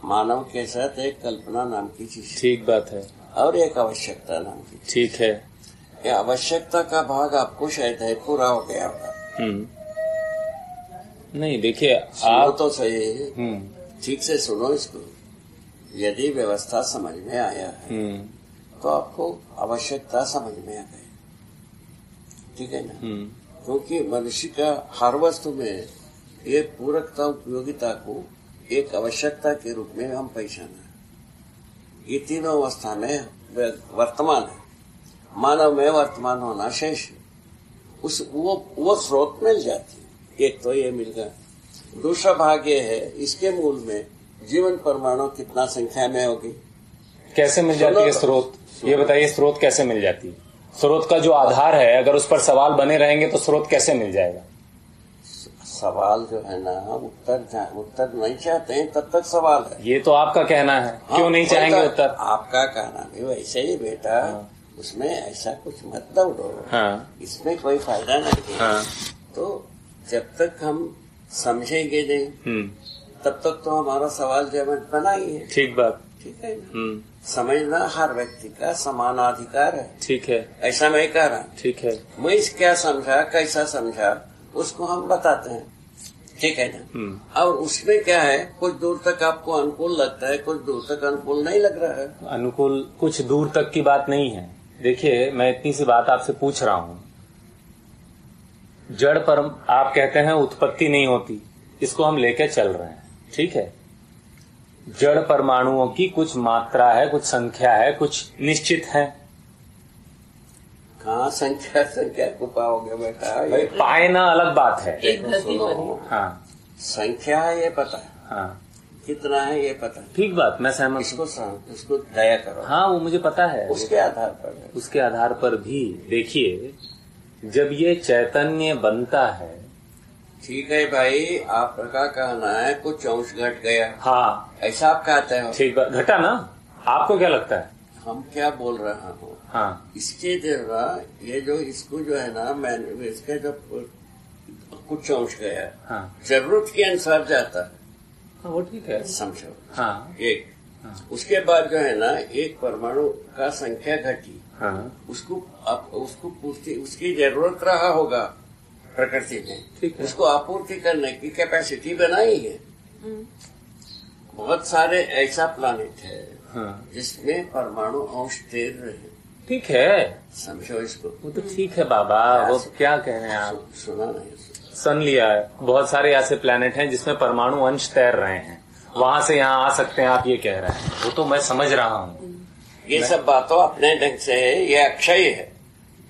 मानव के साथ एक कल्पना नाम की चीज, ठीक बात है, और एक आवश्यकता नाम की चीज। ठीक है। ये आवश्यकता का भाग आपको शायद है पूरा हो गया होगा। नहीं देखिए आप तो सही, ठीक से सुनो इसको। यदि व्यवस्था समझ में आया है तो आपको आवश्यकता समझ में आ गई, ठीक है ना। क्योंकि मनुष्य का हर वस्तु में ये पूरकता उपयोगिता को एक आवश्यकता के रूप में हम पहचाना। ये तीनों अवस्था में वर्तमान है। मानव में वर्तमान होना शेष है। वो स्रोत मिल जाती है। एक तो ये मिल गया। दूसरा भाग ये है, इसके मूल में जीवन परमाणु कितना संख्या में होगी, कैसे मिल जाती है स्रोत, ये बताइए। स्रोत कैसे मिल जाती है? स्रोत का जो आधार है, अगर उस पर सवाल बने रहेंगे तो स्रोत कैसे मिल जाएगा? सवाल जो है ना, उत्तर नहीं चाहते हैं तब तक सवाल है। ये तो आपका कहना है। हाँ, क्यों नहीं चाहेंगे उत्तर? आपका कहना भी वैसे ही बेटा। हाँ। उसमें ऐसा कुछ मत दौड़ो। हाँ। इसमें कोई फायदा नहीं है। हाँ। तो जब तक हम समझेंगे नहीं तब तक तो हमारा सवाल जवाब बना ही है। ठीक बात, ठीक है ना। समझना हर व्यक्ति का समान अधिकार है। ठीक है, ऐसा मैं कह रहा हूँ। ठीक है। मैं इस क्या समझा, कैसा समझा, उसको हम बताते हैं, ठीक है ना। और उसमें क्या है, कुछ दूर तक आपको अनुकूल लगता है, कुछ दूर तक अनुकूल नहीं लग रहा है। अनुकूल कुछ दूर तक की बात नहीं है। देखिए, मैं इतनी सी बात आपसे पूछ रहा हूँ। जड़ पर आप कहते हैं उत्पत्ति नहीं होती, इसको हम लेके चल रहे हैं, ठीक है। जड़ परमाणुओं की कुछ मात्रा है, कुछ संख्या है, कुछ निश्चित है। कहाँ संख्या को पाओगे बेटा? पाए ना अलग बात है। सुनो, हाँ, संख्या है ये पता है, हाँ, कितना है ये पता है, ठीक बात, मैं सहमत। इसको दया करो। हाँ, वो मुझे पता है। उसके आधार पर भी देखिए, जब ये चैतन्य बनता है, ठीक है भाई, आपका कहना है कुछ अंश घट गया। हाँ, ऐसा आप कहते हो। ठीक बात, घटा ना। आपको क्या लगता है? हम क्या बोल रहा हूँ, हाँ, इसके द्वारा ये जो इसको जो है ना, मैंने इसका जब कुछ अंश गया, हाँ, जरूरत के अनुसार जाता है। हाँ, वो ठीक है, समझो। हाँ, एक, हाँ, उसके बाद जो है ना, एक परमाणु का संख्या घटी, हाँ, उसको पूर्ति, उसकी जरूरत रहा होगा प्रकृति ने, ठीक है, उसको आपूर्ति करने की कैपेसिटी बनाई है। बहुत सारे ऐसा प्लानिट है, हाँ, जिसमें परमाणु अंश तैर रहे। ठीक है, समझो इसको। वो तो ठीक है बाबा, वो क्या कह रहे हैं आप? सुना नहीं? सुन लिया है। बहुत सारे ऐसे प्लैनेट हैं जिसमें परमाणु अंश तैर रहे हैं, वहां से यहाँ आ सकते हैं, आप ये कह रहे हैं। वो तो मैं समझ रहा हूँ। ये सब बातों अपने ढंग से है, ये अक्षय है।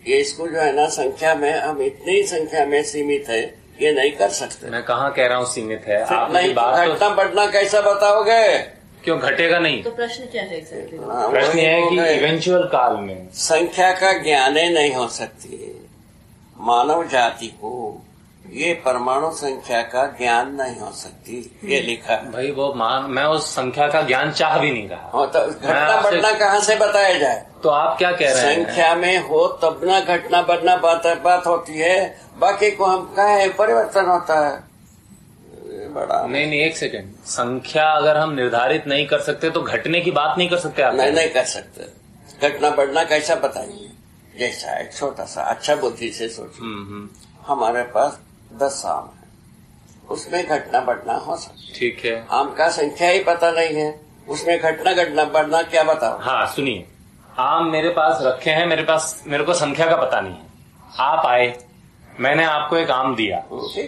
ये इसको जो है ना, संख्या में हम इतनी संख्या में सीमित है, ये नहीं कर सकते। मैं कहाँ कह रहा हूँ सीमित है? आप नहीं, घटना बढ़ना कैसा बताओगे? क्यों घटेगा नहीं? तो प्रश्न क्या है exactly? प्रश्न है कि इवेंचुअल काल में संख्या का ज्ञान नहीं हो सकती। मानव जाति को ये परमाणु संख्या का ज्ञान नहीं हो सकती, ये लिखा है भाई। वो मैं उस संख्या का ज्ञान चाह भी नहीं रहा। तो घटना बढ़ना कहाँ से बताया जाए? तो आप क्या कह रहे हैं? संख्या में हो तब ना घटना बढ़ना बात होती है, बाकी को हम कहें परिवर्तन होता है। बड़ा नहीं, एक सेकंड। संख्या अगर हम निर्धारित नहीं कर सकते तो घटने की बात नहीं कर सकते आप? नहीं कर सकते। घटना बढ़ना कैसा बताइए? जैसा एक छोटा सा अच्छा बुद्धि से सोचिए, हमारे पास 10 आम है, उसमें घटना बढ़ना हो सकता। ठीक है। आम का संख्या ही पता नहीं है, उसमें घटना बढ़ना क्या बताओ? हाँ सुनिए, आम मेरे पास रखे हैं, मेरे को संख्या का पता नहीं है। आप आए, मैंने आपको एक आम दिया,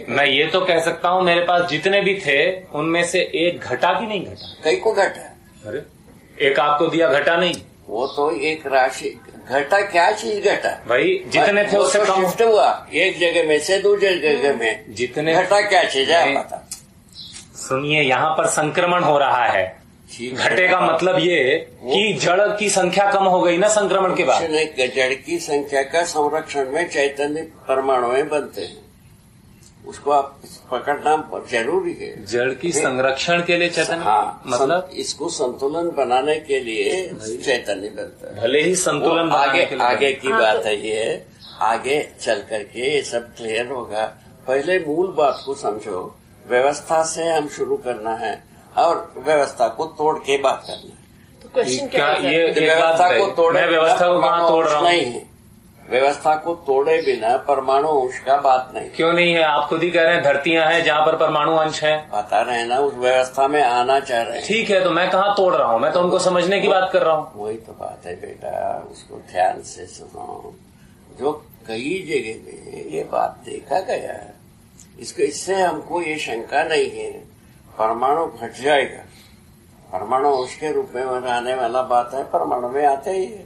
मैं ये तो कह सकता हूँ मेरे पास जितने भी थे उनमें से एक घटा कि नहीं घटा? कई को घटा। अरे एक आपको दिया, घटा नहीं? वो तो एक राशि घटा, क्या चीज घटा भाई? जितने थे उससे कम शिफ्ट हुआ, एक जगह में से दूसरी जगह में। जितने घटा क्या चीज है पता? सुनिए, यहाँ पर संक्रमण हो रहा है। घटे का मतलब ये कि जड़ की संख्या कम हो गई ना संक्रमण के बाद। जड़ की संख्या का संरक्षण में चैतन्य परमाणु बनते हैं, उसको आप पकड़ना जरूरी है। जड़ की संरक्षण के लिए चैतन्य, हाँ, मतलब इसको संतुलन बनाने के लिए चैतन्य बनता है। भले ही संतुलन आगे की बात है ये, आगे चल करके ये सब क्लियर होगा। पहले मूल बात को समझो, व्यवस्था से हम शुरू करना है और व्यवस्था को तोड़ के बात करना। तो क्वेश्चन क्या है? ये व्यवस्था को तोड़े, मैं व्यवस्था को कहाँ तोड़ रहा हूँ? नहीं है, व्यवस्था को तोड़े बिना परमाणु अंश का बात नहीं। क्यों नहीं है? आप खुद ही कह रहे हैं धरतियां हैं जहाँ पर परमाणु अंश है। बता रहे हैं ना, उस व्यवस्था में आना चाह रहे हैं। ठीक है, तो मैं कहाँ तोड़ रहा हूँ? मैं तो उनको समझने की बात कर रहा हूँ। वही तो बात है बेटा, उसको ध्यान से सुनो। जो कई जगह में ये बात देखा गया है, इससे हमको ये शंका नहीं है परमाणु घट जाएगा। परमाणु अंश के रूप में आने वाला बात है, परमाणु में आते ही है।